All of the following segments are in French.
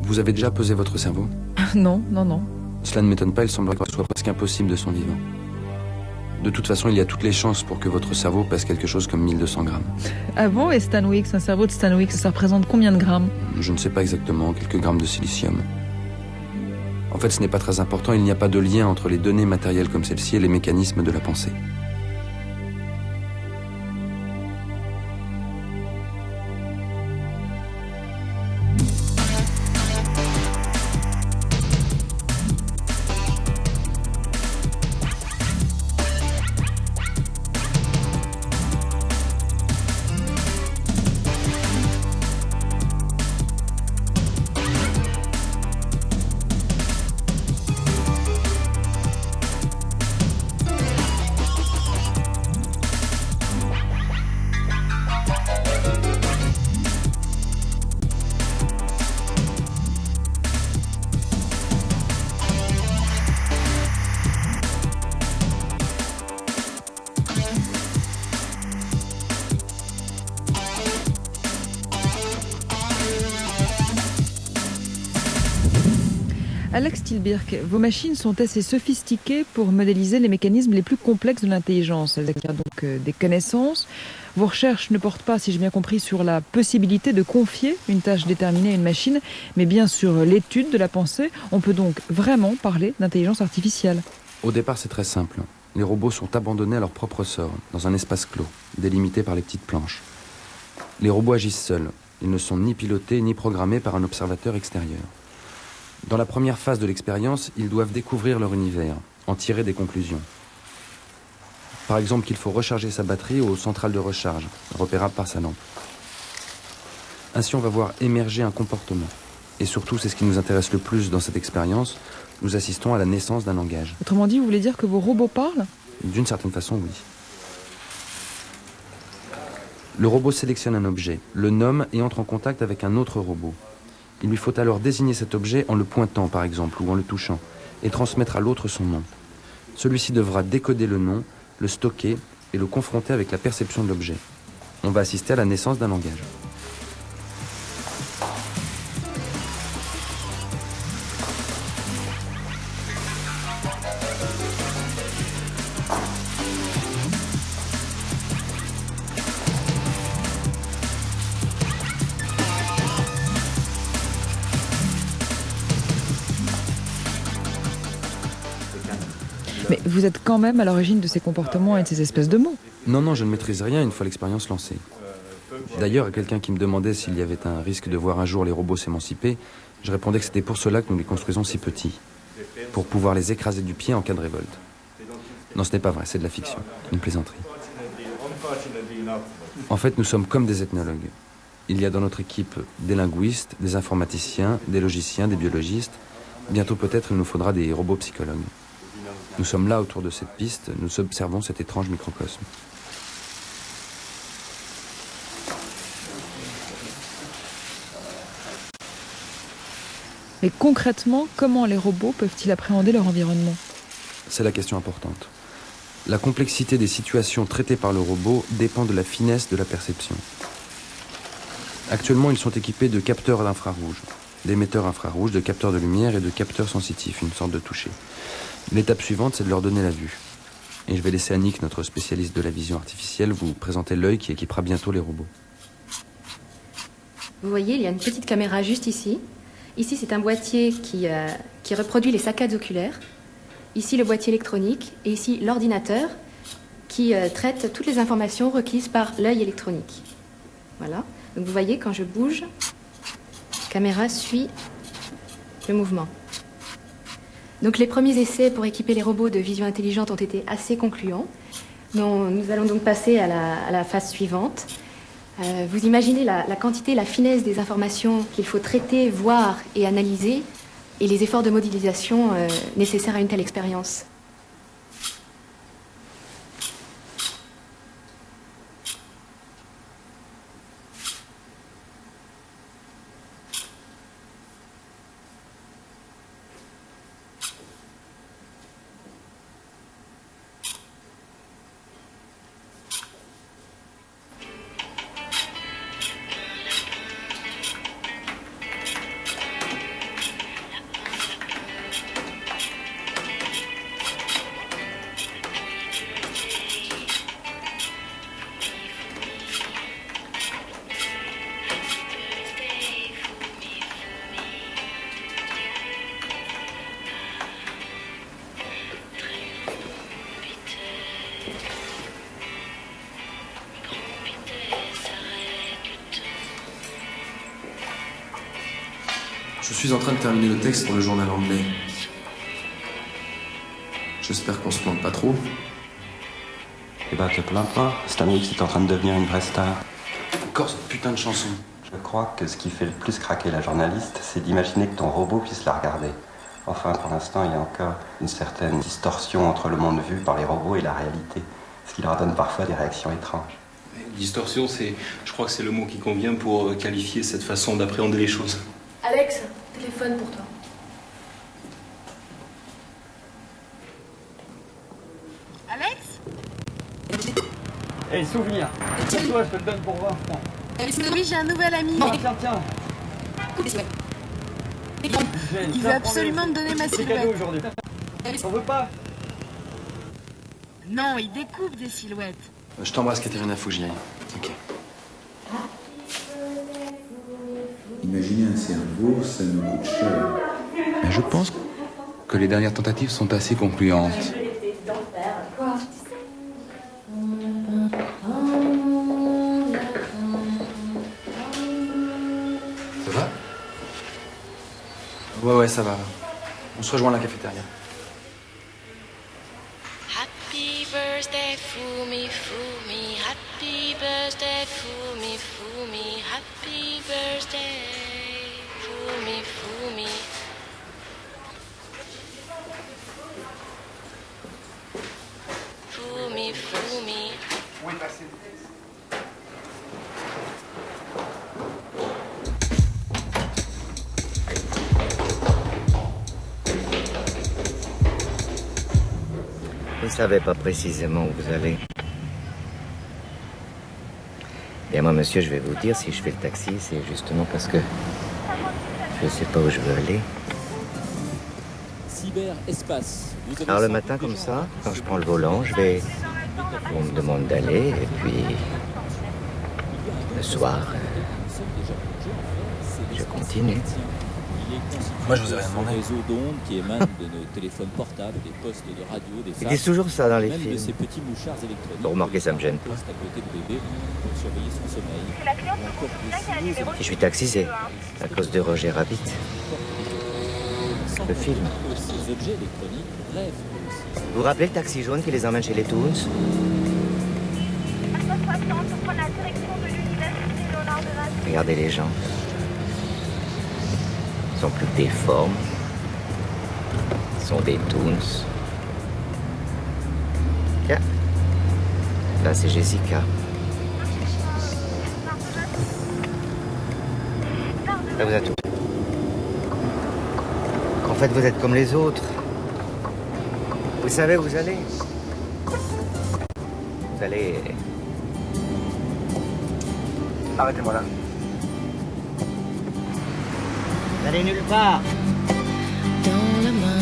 Vous avez déjà pesé votre cerveau? Non, non, non. Cela ne m'étonne pas, il semblerait que ce soit presque impossible de son vivant. De toute façon, il y a toutes les chances pour que votre cerveau pèse quelque chose comme 1200 grammes. Ah bon? Et Stanwix, un cerveau de Stanwix, ça représente combien de grammes? Je ne sais pas exactement, quelques grammes de silicium. En fait, ce n'est pas très important, il n'y a pas de lien entre les données matérielles comme celle-ci et les mécanismes de la pensée. Alex Tilbirk, vos machines sont assez sophistiquées pour modéliser les mécanismes les plus complexes de l'intelligence. Elles acquièrent donc des connaissances. Vos recherches ne portent pas, si j'ai bien compris, sur la possibilité de confier une tâche déterminée à une machine, mais bien sur l'étude de la pensée. On peut donc vraiment parler d'intelligence artificielle. Au départ, c'est très simple. Les robots sont abandonnés à leur propre sort, dans un espace clos, délimité par les petites planches. Les robots agissent seuls. Ils ne sont ni pilotés ni programmés par un observateur extérieur. Dans la première phase de l'expérience, ils doivent découvrir leur univers, en tirer des conclusions. Par exemple, qu'il faut recharger sa batterie aux centrales de recharge, repérables par sa lampe. Ainsi, on va voir émerger un comportement. Et surtout, c'est ce qui nous intéresse le plus dans cette expérience, nous assistons à la naissance d'un langage. Autrement dit, vous voulez dire que vos robots parlent? D'une certaine façon, oui. Le robot sélectionne un objet, le nomme et entre en contact avec un autre robot. Il lui faut alors désigner cet objet en le pointant, par exemple, ou en le touchant, et transmettre à l'autre son nom. Celui-ci devra décoder le nom, le stocker et le confronter avec la perception de l'objet. On va assister à la naissance d'un langage. Mais vous êtes quand même à l'origine de ces comportements et de ces espèces de mots. Non, non, je ne maîtrise rien une fois l'expérience lancée. D'ailleurs, à quelqu'un qui me demandait s'il y avait un risque de voir un jour les robots s'émanciper, je répondais que c'était pour cela que nous les construisons si petits, pour pouvoir les écraser du pied en cas de révolte. Non, ce n'est pas vrai, c'est de la fiction, une plaisanterie. En fait, nous sommes comme des ethnologues. Il y a dans notre équipe des linguistes, des informaticiens, des logiciens, des biologistes. Bientôt peut-être il nous faudra des robots psychologues. Nous sommes là autour de cette piste, nous observons cet étrange microcosme. Mais concrètement, comment les robots peuvent-ils appréhender leur environnement? C'est la question importante. La complexité des situations traitées par le robot dépend de la finesse de la perception. Actuellement, ils sont équipés de capteurs d'infrarouge, d'émetteurs infrarouges, de capteurs de lumière et de capteurs sensitifs, une sorte de toucher. L'étape suivante, c'est de leur donner la vue. Et je vais laisser Annick, notre spécialiste de la vision artificielle, vous présenter l'œil qui équipera bientôt les robots. Vous voyez, il y a une petite caméra juste ici. Ici, c'est un boîtier qui reproduit les saccades oculaires. Ici, le boîtier électronique. Et ici, l'ordinateur qui traite toutes les informations requises par l'œil électronique. Voilà. Donc vous voyez, quand je bouge, la caméra suit le mouvement. Donc les premiers essais pour équiper les robots de vision intelligente ont été assez concluants. Nous allons donc passer à la phase suivante. Vous imaginez la quantité, la finesse des informations qu'il faut traiter, voir et analyser, et les efforts de modélisation nécessaires à une telle expérience. suis en train de terminer le texte pour le journal anglais. J'espère qu'on se plante pas trop. Eh ben, te plains pas. Stanley, c'est en train de devenir une vraie star. Encore cette putain de chanson. Je crois que ce qui fait le plus craquer la journaliste, c'est d'imaginer que ton robot puisse la regarder. Enfin, pour l'instant, il y a encore une certaine distorsion entre le monde vu par les robots et la réalité, ce qui leur donne parfois des réactions étranges. Distorsion, je crois que c'est le mot qui convient pour qualifier cette façon d'appréhender les choses. Alex, téléphone pour toi. Alex? Hey, souvenir. Toi, je te le donne pour 20 francs. Oui, j'ai un nouvel ami. Tiens. Il veut absolument me donner ma C'est cadeau silhouette. aujourd'hui. T'en veux pas? Non, il découpe des silhouettes. Je t'embrasse, Katerina, faut que j'y aille. Ok. Imaginer un cerveau, ça nous coûte cher. Mais je pense que les dernières tentatives sont assez concluantes. Ça va? Ouais, ça va. On se rejoint à la cafétéria. Happy birthday, Fumi, Fumi. Happy birthday, Fumi, Fumi. Happy birthday, Fumi, Fumi. Fumi, Fumi. Où est passé? Vous ne savez pas précisément où vous allez. Bien moi, monsieur, je vais vous dire, si je fais le taxi, c'est justement parce que je ne sais pas où je veux aller. Cyberespace. Alors le matin, comme ça, quand je prends le volant, je vais où on me demande d'aller, et puis le soir, je continue. Moi, je vous ai rien demandé. Réseau d'ondes qui émanent de nos téléphones portables, des postes de radio, des Ils disent toujours ça dans les même de films. ces petits mouchards électroniques. Bon, remarquez, ça me gêne pas. Poste à côté du bébé pour surveiller son sommeil. Ou encore des signaux Et je suis taxisé, à cause de Roger Rabbit. Le film. que ces objets électroniques rêvent eux aussi. Vous vous rappelez le taxi jaune qui les emmène chez les Toons? Regardez les gens. Ils sont plus déformes. Ils sont des Toons. Tiens. Là, c'est Jessica. Là, vous êtes où? En fait, vous êtes comme les autres. Vous savez où vous allez? Vous allez... Arrêtez-moi là. Vous allez nulle part. Dans la main.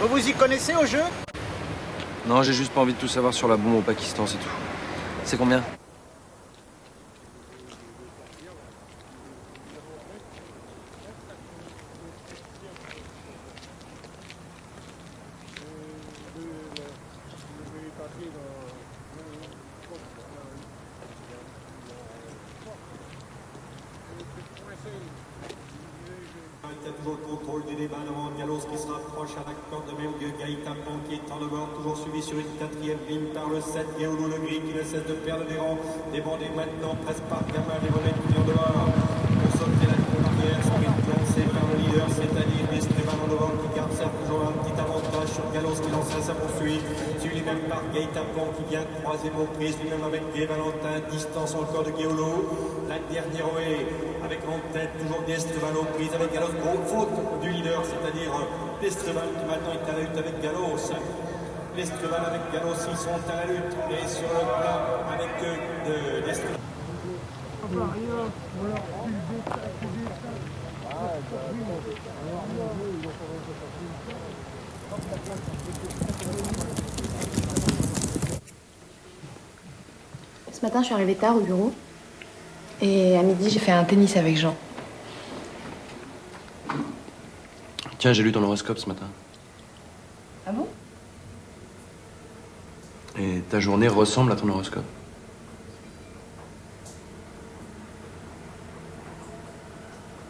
Vous vous y connaissez au jeu? Non, j'ai juste pas envie de tout savoir sur la bombe au Pakistan, c'est tout. C'est combien? Toujours le contrôle du débat devant Gallos qui se rapproche à la corde de Mergueux, Gaïta Pont qui est en dehors, toujours suivi sur une quatrième ligne par le 7, Géolo Le Gris qui ne cesse de perdre des rangs, débordé maintenant presque par Gamal et Volets qui est en dehors. Pour sauter la ligne arrière, sprint lancé par le leader, c'est-à-dire Esteban en devant qui garde certes toujours un petit avantage sur Gallos qui lance sa poursuite, suivi même par Gaïta Pont qui vient troisième aux prises, lui-même avec Gay Valentin, distance encore de Géolo. La dernière Oé avec en tête toujours Destreval aux prises avec Gallos, gros faute du leader, c'est-à-dire Destreval qui maintenant est à la lutte avec Gallos. Destreval avec Gallos, ils sont à la lutte et sur le plat avec Destreval. Ce matin, je suis arrivée tard au bureau. Et à midi, j'ai fait un tennis avec Jean. Tiens, j'ai lu ton horoscope ce matin. Ah bon? Et ta journée ressemble à ton horoscope.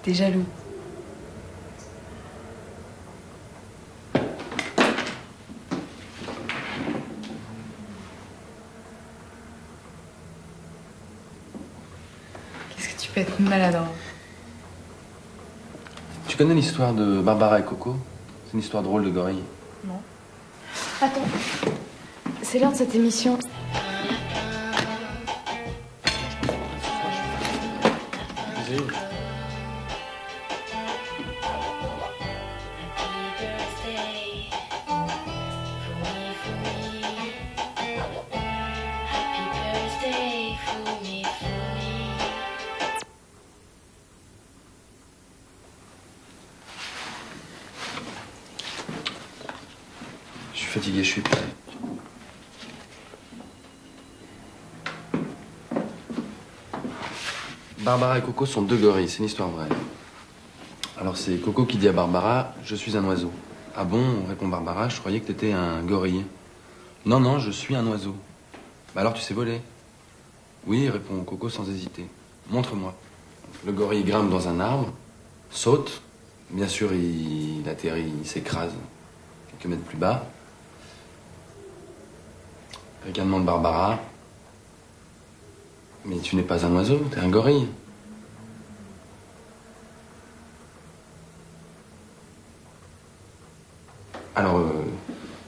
T'es jaloux. Qu'est-ce que tu peux être maladroit? Tu connais l'histoire de Barbara et Coco? C'est une histoire drôle de gorille. Non. Attends. C'est l'heure de cette émission. Vas-y. Je suis fatigué, je suis épuisé. Barbara et Coco sont deux gorilles, c'est une histoire vraie. Alors c'est Coco qui dit à Barbara, je suis un oiseau. Ah bon, répond Barbara, je croyais que t'étais un gorille. Non, non, je suis un oiseau. Bah alors tu sais voler? Oui, répond Coco sans hésiter. Montre-moi. Le gorille grimpe dans un arbre, saute. Bien sûr, il atterrit, il s'écrase quelques mètres plus bas. Ricanement de Barbara. Mais tu n'es pas un oiseau, t'es un gorille. Alors,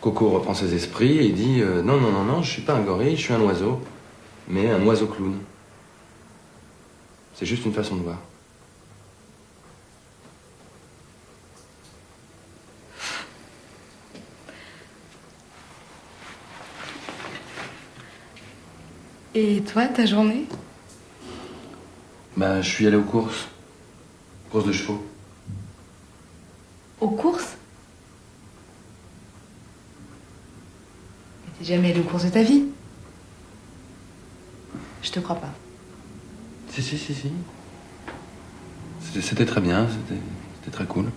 Coco reprend ses esprits et dit non, non, non, non, je suis pas un gorille, je suis un oiseau. Mais un oiseau clown. C'est juste une façon de voir. Et toi, ta journée? Bah, je suis allé aux courses. Courses de chevaux. Aux courses? Mais t'es jamais allé aux courses de ta vie? Je te crois pas. Si, si, si, si. C'était très bien, c'était très cool.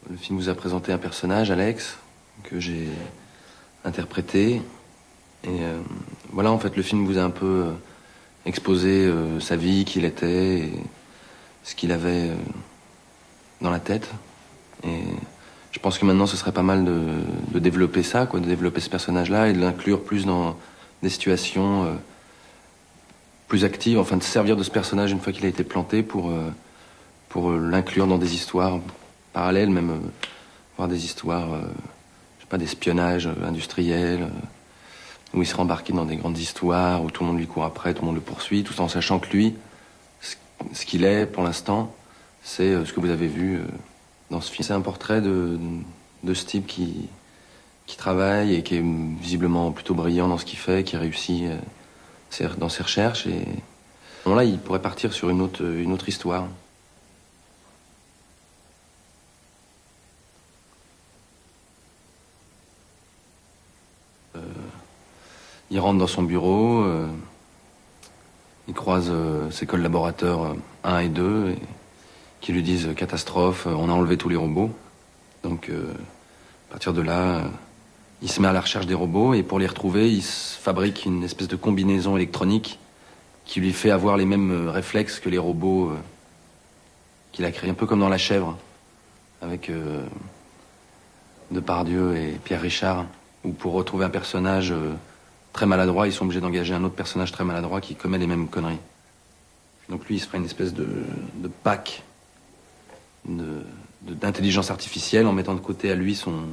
Le film vous a présenté un personnage, Alex, que j'ai interprété. Et voilà, en fait, le film vous a un peu exposé sa vie, qui il était, et ce qu'il avait dans la tête. Et je pense que maintenant, ce serait pas mal de développer ça, quoi, de développer ce personnage-là et de l'inclure plus dans des situations plus actives, enfin de se servir de ce personnage une fois qu'il a été planté pour l'inclure dans des histoires parallèles, même voir des histoires, je sais pas, d'espionnage industriel, où il sera embarqué dans des grandes histoires, où tout le monde lui court après, tout le monde le poursuit, tout en sachant que lui, ce qu'il est pour l'instant, c'est ce que vous avez vu dans ce film. C'est un portrait de ce type qui travaille et qui est visiblement plutôt brillant dans ce qu'il fait, qui réussit dans ses recherches. Et à ce moment-là, il pourrait partir sur une autre histoire. il rentre dans son bureau, il croise ses collaborateurs 1 et 2 et qui lui disent catastrophe, on a enlevé tous les robots. Donc à partir de là, il se met à la recherche des robots et pour les retrouver, il se fabrique une espèce de combinaison électronique qui lui fait avoir les mêmes réflexes que les robots qu'il a créés, un peu comme dans La Chèvre, avec Depardieu et Pierre Richard, où pour retrouver un personnage très maladroit, ils sont obligés d'engager un autre personnage très maladroit qui commet les mêmes conneries. Donc lui, il se fera une espèce de pack d'intelligence artificielle en mettant de côté à lui son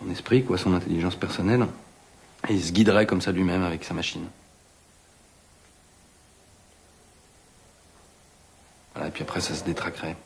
esprit, quoi, son intelligence personnelle. Et il se guiderait comme ça lui-même avec sa machine. Voilà, et puis après, ça se détraquerait.